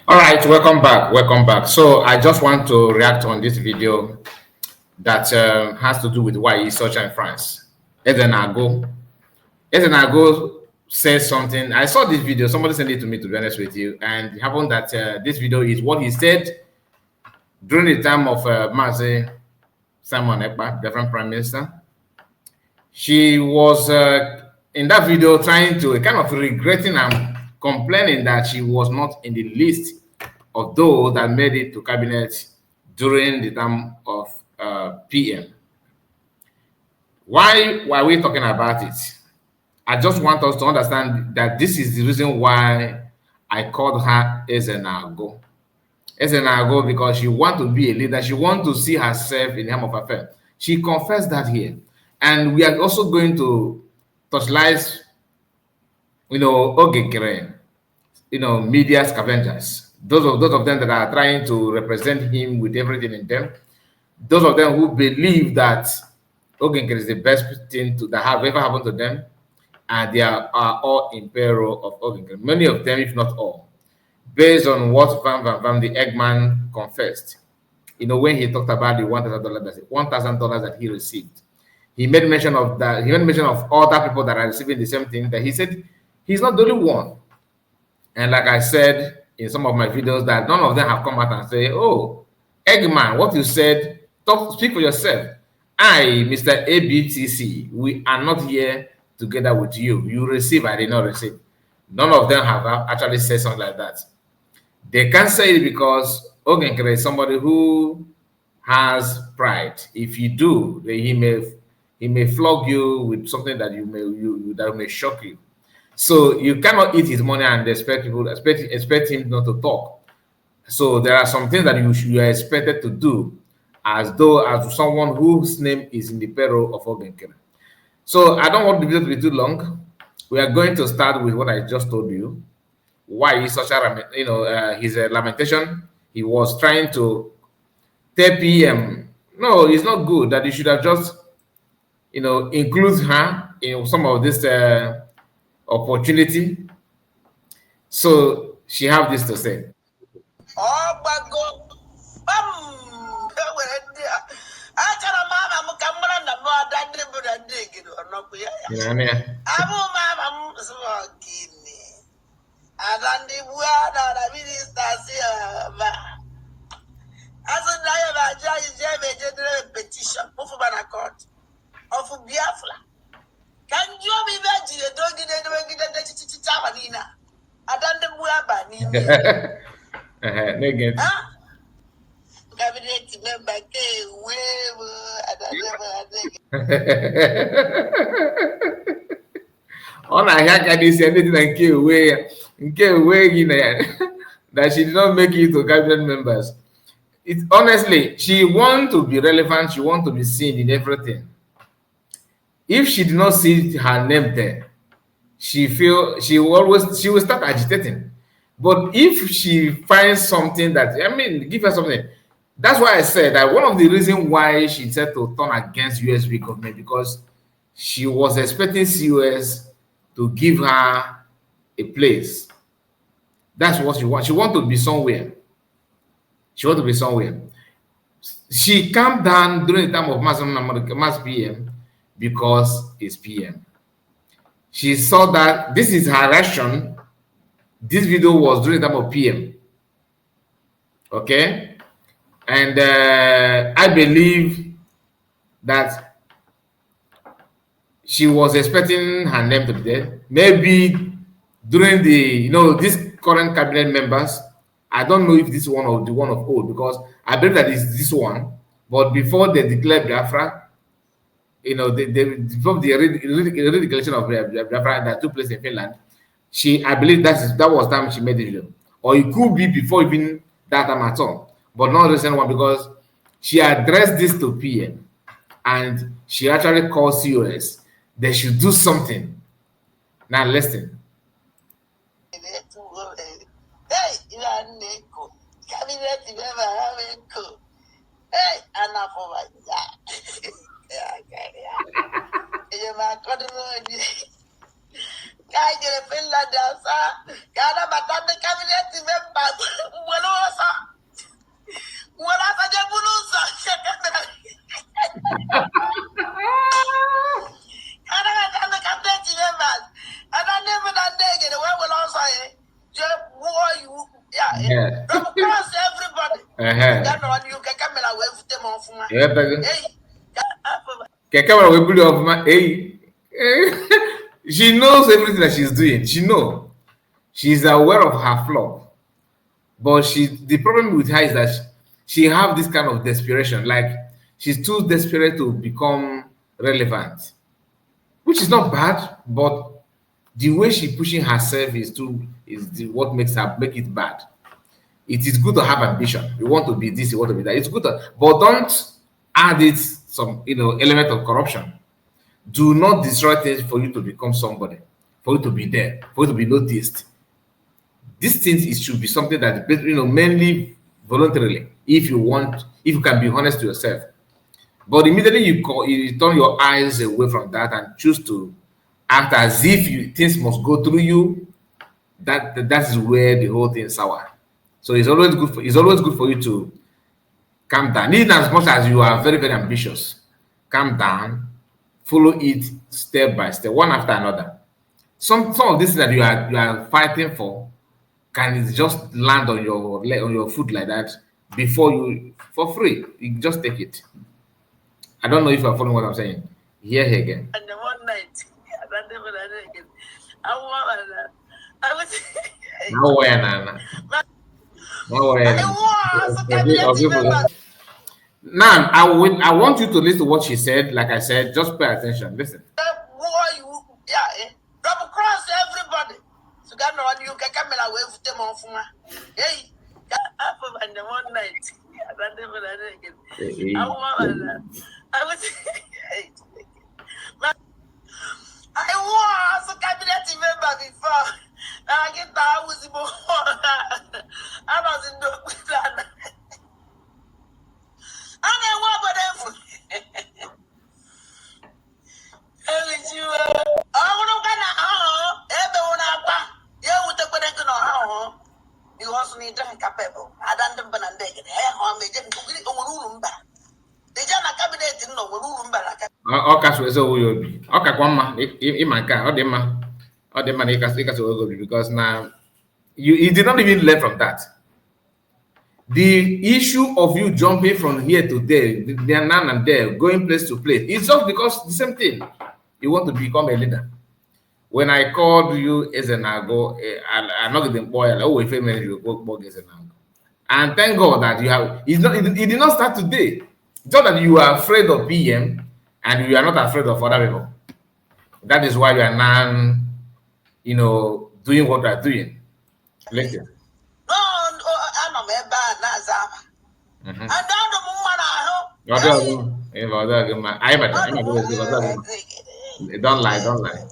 All right, welcome back. Welcome back. So I just want to react on this video that has to do with why he's such in France. Ezenagu. Ezenagu says something. I saw this video. Somebody sent it to me, to be honest with you. And it happened that this video is what he said during the time of Mazi Simon Ekpa, the French Prime Minister. She was in that video trying to kind of regretting and complaining that she was not in the list of those that made it to cabinet during the time of PM. Why are we talking about it? I just want us to understand that this is the reason why I called her Ezenagu. Ezenagu, because she wants to be a leader. She wants to see herself in the helm of affairs. She confessed that here. And we are also going to touchlight, Ogekere, media scavengers. Those of them that are trying to represent him with everything in them. Those of them who believe that Ogekere is the best thing that have ever happened to them, and they are all in peril of Ogekere. Many of them, if not all, based on what Van the Eggman confessed. When he talked about the $1,000 that he received, he made mention of that. He made mention of other people that are receiving the same thing. That he said he's not the only one. And like I said in some of my videos, that none of them have come out and say, "Oh, Eggman, what you said, speak for yourself. I, Mr. ABTC, we are not here together with you. You receive, I did not receive." None of them have actually said something like that. They can't say it because Ogenkere is somebody who has pride. If you do, then he may flog you with something that that may shock you. So you cannot eat his money and expect him not to talk. So there are some things that you are expected to do as someone whose name is in the peril of Ogenkere. So I don't want the video to be too long. We are going to start with what I just told you. Why is such a his lamentation? He was trying to tell PM, no, it's not good, that you should have just include her in some of this opportunity. So she have this to say. Petition of Biafra. Can you be veggie? Don't get it. I don't know All I hear can is anything that she did not make it to cabinet members. It honestly, she want to be relevant, she want to be seen in everything. If she did not see her name there, she will start agitating. But if she finds something give her something. That's why I said that one of the reasons why she said to turn against USB government, because she was expecting COS to give her a place. That's what she wants. She wants to be somewhere. She calmed down during the time of mass PM because it's PM. She saw that this is her reaction. This video was during the time of PM. Okay? And I believe that she was expecting her name to be there. Maybe during this current cabinet members, I don't know if this one or the one of old, because I believe that it's this one. But before they declared Biafra, from the redeclaration of Biafra that took place in Finland, I believe that was the time she made the video, or it could be before even that time at all, but not the recent one, because she addressed this to PM, and she actually called COS. They should do something. Now listen. war you, yeah, Yeah. double cross everybody. That one you can come away with them off my. Hey, Keke will build of my hey. She knows everything that she's doing. She know. She's aware of her flaw. But the problem with her is that she have this kind of desperation. Like she's too desperate to become relevant, which is not bad, but the way she pushing herself what makes her make it bad. It is good to have ambition. You want to be this, you want to be that. It's good, but don't add it some element of corruption. Do not destroy things for you to become somebody, for you to be there, for you to be noticed. These things it should be something that mainly voluntarily. If you can be honest to yourself. But immediately you turn your eyes away from that and choose to act as if things must go through you. That is where the whole thing is sour. So it's always good for you to calm down. Even as much as you are very, very ambitious, calm down, follow it step by step, one after another. Some of these that you are fighting can just land on your foot like that for free. You just take it. I don't know if you're following what I'm saying. Here again. And the one night, I was. No way, Nana. No way. Now, I want you to listen to what she said. Like I said, just pay attention. Listen. Double cross everybody. So that no one you can come away with them off my. Hey, and the one night, I was. I was a cabinet member before. I get that was I was in the plan. I know what but you also need to capable. I don't know, Oka so eso wo obi. Oka kwa mma ịma nke a ọ dị mma. Ọ dị mma na ịkasị obi because now you did not even learn from that. The issue of you jumping from here to there, now and there, going place to place, it's just because the same thing. You want to become a leader. When I called you Ezenagu, I'm not getting boy. Oh, if you go Ezenagu, and thank God that you have. It did not start today. It's not that you are afraid of PM and you are not afraid of other people. That is why you are now, doing what you are doing. Listen. Don't lie. Don't lie.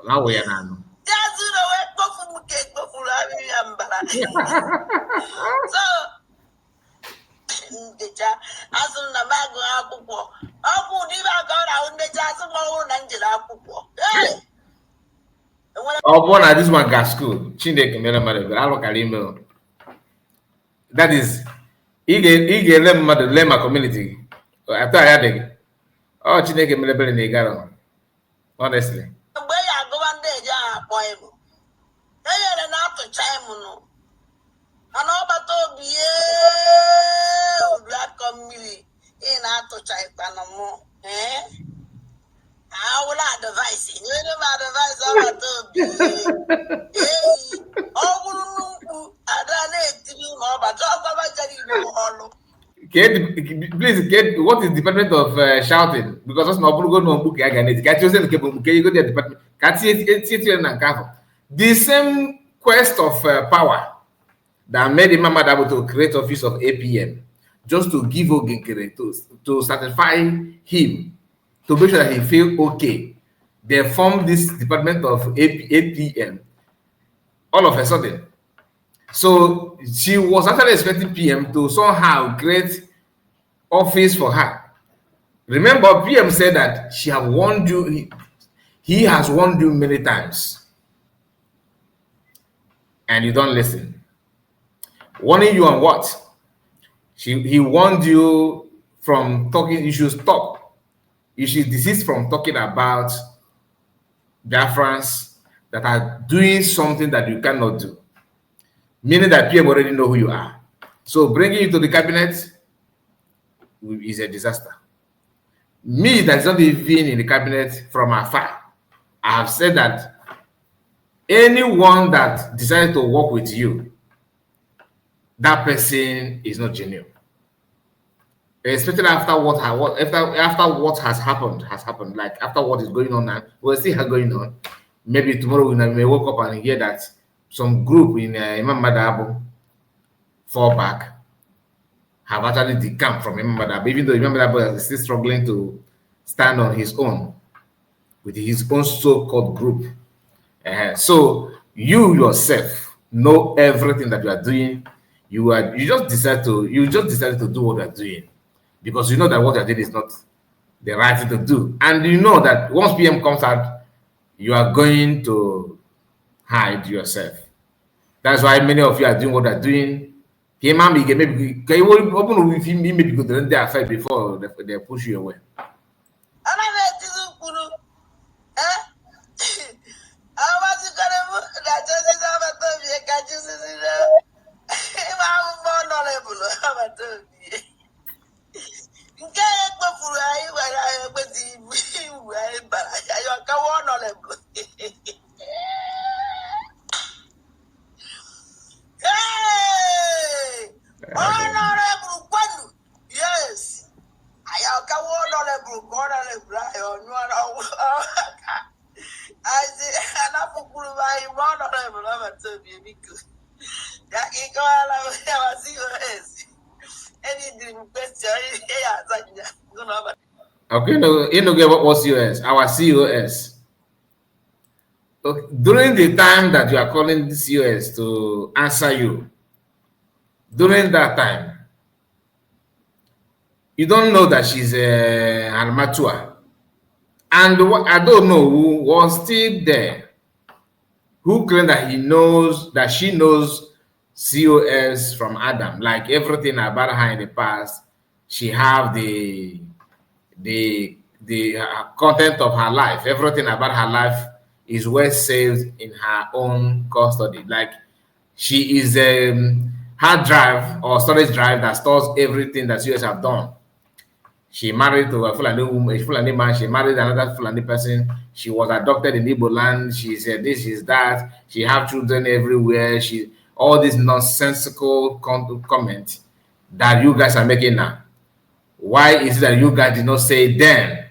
Now we are now. This one got school. That is, he learn my community. After I had oh, Chineke melebele na igaro. Honestly. Please get what is department of shouting because that's not go no book again. Get you go the department. The same quest of power that made the Mama able to create office of APM just to give Ogenkere to satisfy him to make sure that he feel okay. They formed this department of APM all of a sudden. So she was actually expecting PM to somehow create office for her. Remember, PM said that she have warned you, he has warned you many times. And you don't listen. Warning you on what? He warned you from talking, you should stop. you should desist from talking about Biafrans that are doing something that you cannot do, meaning that PM already know who you are. So bringing you to the cabinet is a disaster. Me, that's not even in the cabinet from afar, I have said that anyone that decided to work with you, that person is not genuine. Especially after what has happened. Like after what is going on now, we'll see how going on. Maybe tomorrow we may wake up and hear that some group in Imam Madabo Fallback have actually decamped from Imam Madabo, even though Imam Madabo is still struggling to stand on his own with his own so-called group. So you yourself know everything that you are doing. You just decided to do what you are doing because you know that what you are doing is not the right thing to do, and you know that once PM comes out, you are going to hide yourself. That's why many of you are doing what they are doing. Maybe can you open with him? Maybe go to their fight before they push you away. Yes. I say, okay, no, you know what was COS? Our COS. Okay, during the time that you are calling the COS to answer you, during that time, you don't know that she's an amateur. And I don't know who was still there, who claimed that she knows COS from Adam, like everything about her in the past. She have the content of her life. Everything about her life is well saved in her own custody. Like she is a hard drive or storage drive that stores everything that COS have done. She married to a Fulani woman, a Fulani man. She married another Fulani person. She was adopted in Igbo land. She said this is that. She have children everywhere. All these nonsensical comments that you guys are making now. Why is it that you guys did not say then?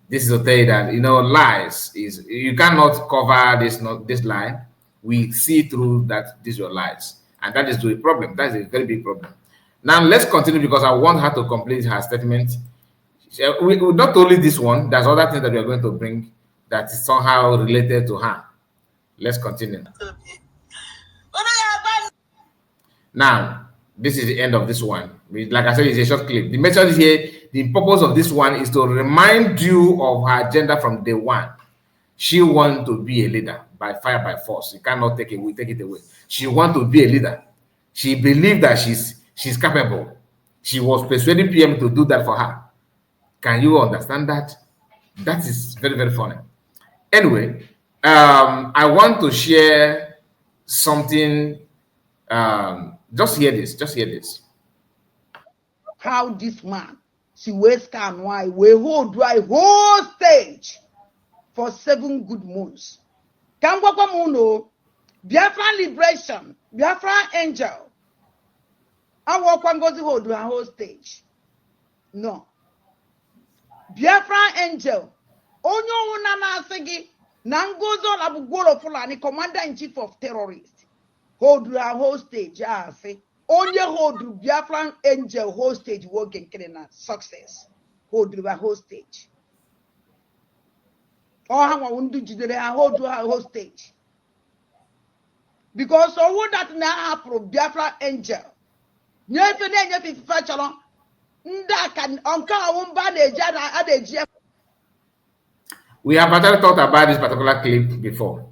This is to tell you that lies is you cannot cover this lie. We see through that these are lies, and that is the problem. That is a very big problem. Now let's continue because I want her to complete her statement. Not only this one, there's other things that we are going to bring that is somehow related to her. Let's continue. Now, this is the end of this one. Like I said, it's a short clip. The message here, the purpose of this one is to remind you of her agenda from day one. She wants to be a leader by fire, by force. You cannot take it away. She wants to be a leader. She believes that she's capable. She was persuading PM to do that for her. Can you understand that? That is very, very funny. Anyway, I want to share something. Just hear this. Just hear this. How this man, she waste can why we hold dry whole stage for 7 good months. Kangwaka Muno, Biafran liberation, Biafran angel. I walk one goes to hold a whole stage. No. Biafran angel. Onyo unana segi nangozo labugolo fulani commander in chief of terrorists. Hold a whole stage. I say only hold Biafran angel whole stage working success. Hold a whole stage. Or how I want to do a whole stage. Because so what that now happen Biafran angel. We have actually talked about this particular clip before,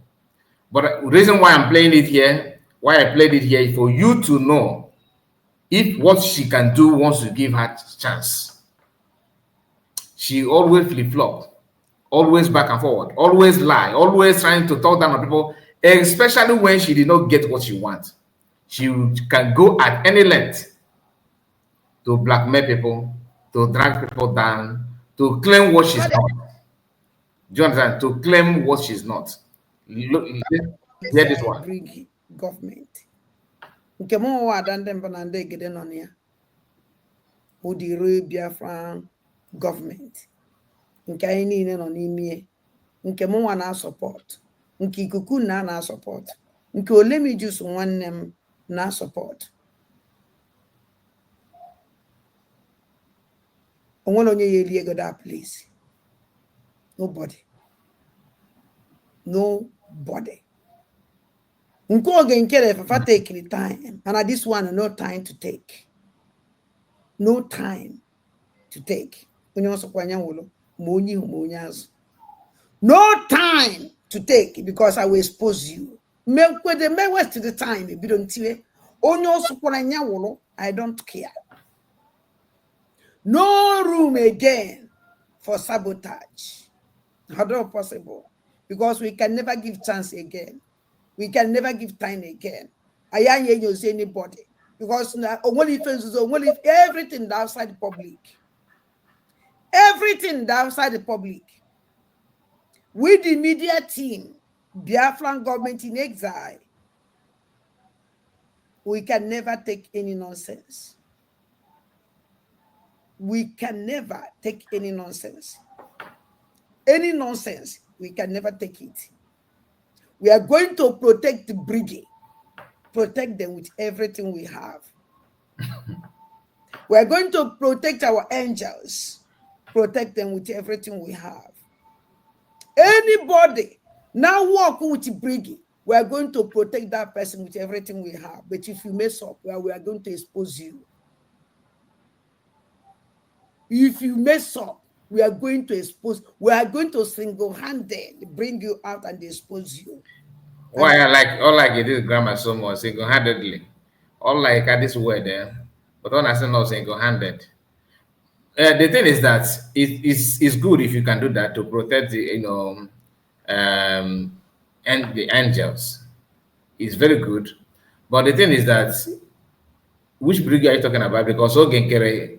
but the reason why I'm playing it here, why I played it here, is for you to know if what she can do once you give her chance. she always flip-flop, always back and forward, always lie, always trying to talk down on people, especially when she did not get what she wants. She can go at any length to blackmail people, to drag people down, to claim what she's not. Do you understand? To claim what she's not. Look, hear this one. Bring government. Nke mo wa dande mpanande gede nonia. Udi Biafra government. Nke anyị niile nọ n'ime nke mo wa na support. Nke ikuku na support. Nke olemi juice nwanne m na support. Onwere onye ya eli ego that place. Nobody. Nobody. Nko oge nkere fafa take the time. And at this one, no time to take. No time to take. No time to take because I will expose you. May waste the time if you don't see. I don't care. No room again for sabotage. How possible? Because we can never give chance again. We can never give time again. I ain't hear you say anybody. Because only everything outside the public. Everything outside the public. With the media team, Biafran government in exile, we can never take any nonsense. We can never take any nonsense. Any nonsense, we can never take it. We are going to protect the brigade, protect them with everything we have. We are going to protect our angels, protect them with everything we have. Anybody now walk with the brigade, we are going to protect that person with everything we have. But if you mess up, well, we are going to expose you. If you mess up, we are going to single-handed bring you out and expose you. Why I like this grammar so much, single-handedly. All like this word there, but don't I say not single-handed. The thing is that it's good if you can do that to protect the and the angels. It's very good, but the thing is that which brigade are you talking about? Because Ogenkere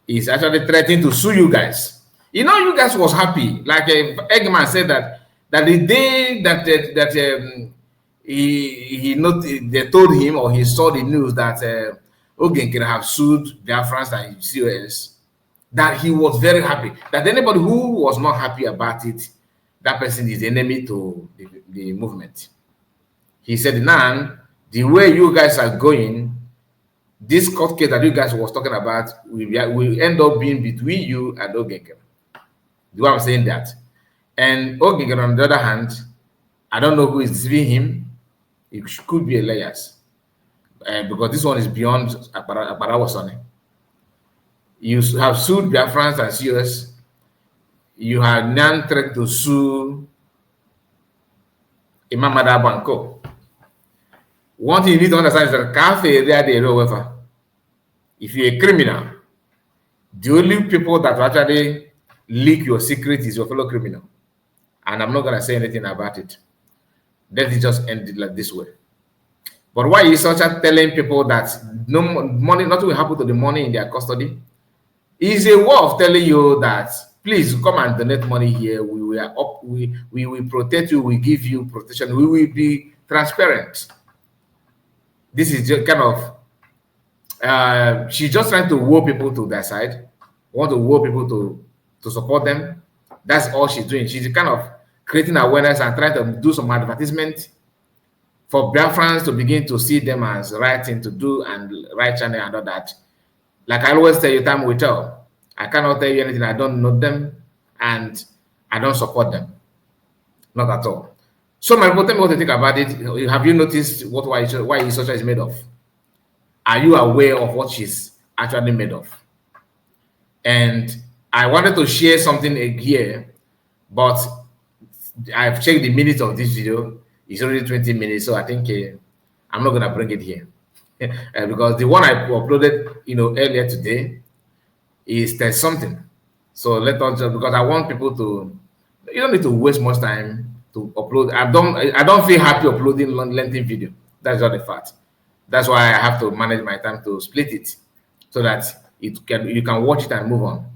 is actually threatening to sue you guys. You know, you guys was happy. Like Eggman said that the day that they told him or he saw the news that Ogenkere have sued Biafrans and COS, that he was very happy. That anybody who was not happy about it, that person is enemy to the movement. He said, now, the way you guys are going, this court case that you guys was talking about will end up being between you and Ogenkere. Do I'm saying that? And Ogenkere, on the other hand, I don't know who is deceiving him. It could be Elias. Because this one is beyond Aparawasone. You have sued Biafrans and COS. You have now threatened to sue Imam Banko. One thing you need to understand is that if you're a criminal, the only people that actually leak your secret is your fellow criminal. And I'm not going to say anything about it. Let it just end it like this way. But why is Ocha telling people that no money, nothing will happen to the money in their custody? Is a way of telling you that please come and donate money here. We will protect you. We give you protection. We will be transparent. This is just kind of she's just trying to woo people to their side. Want to woo people to support them. That's all she's doing. She's kind of creating awareness and trying to do some advertisement for Biafrans to begin to see them as right thing to do and right channel and all that. Like I always tell you, time will tell. I cannot tell you anything. I don't know them and I don't support them. Not at all. So my people, tell me what you think about it. Have you noticed why Ocha is made of? Are you aware of what she's actually made of? And I wanted to share something here, but I've checked the minutes of this video. It's already 20 minutes, so I think I'm not gonna bring it here because the one I uploaded, earlier today is there's something. So let us just, because I want people to, you don't need to waste much time to upload. I don't feel happy uploading lengthy video. That's just the fact. That's why I have to manage my time to split it so that you can watch it and move on.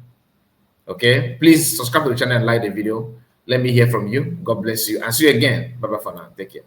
Okay, please subscribe to the channel and like the video. Let me hear from you. God bless you and see you again. Bye bye for now. Take care.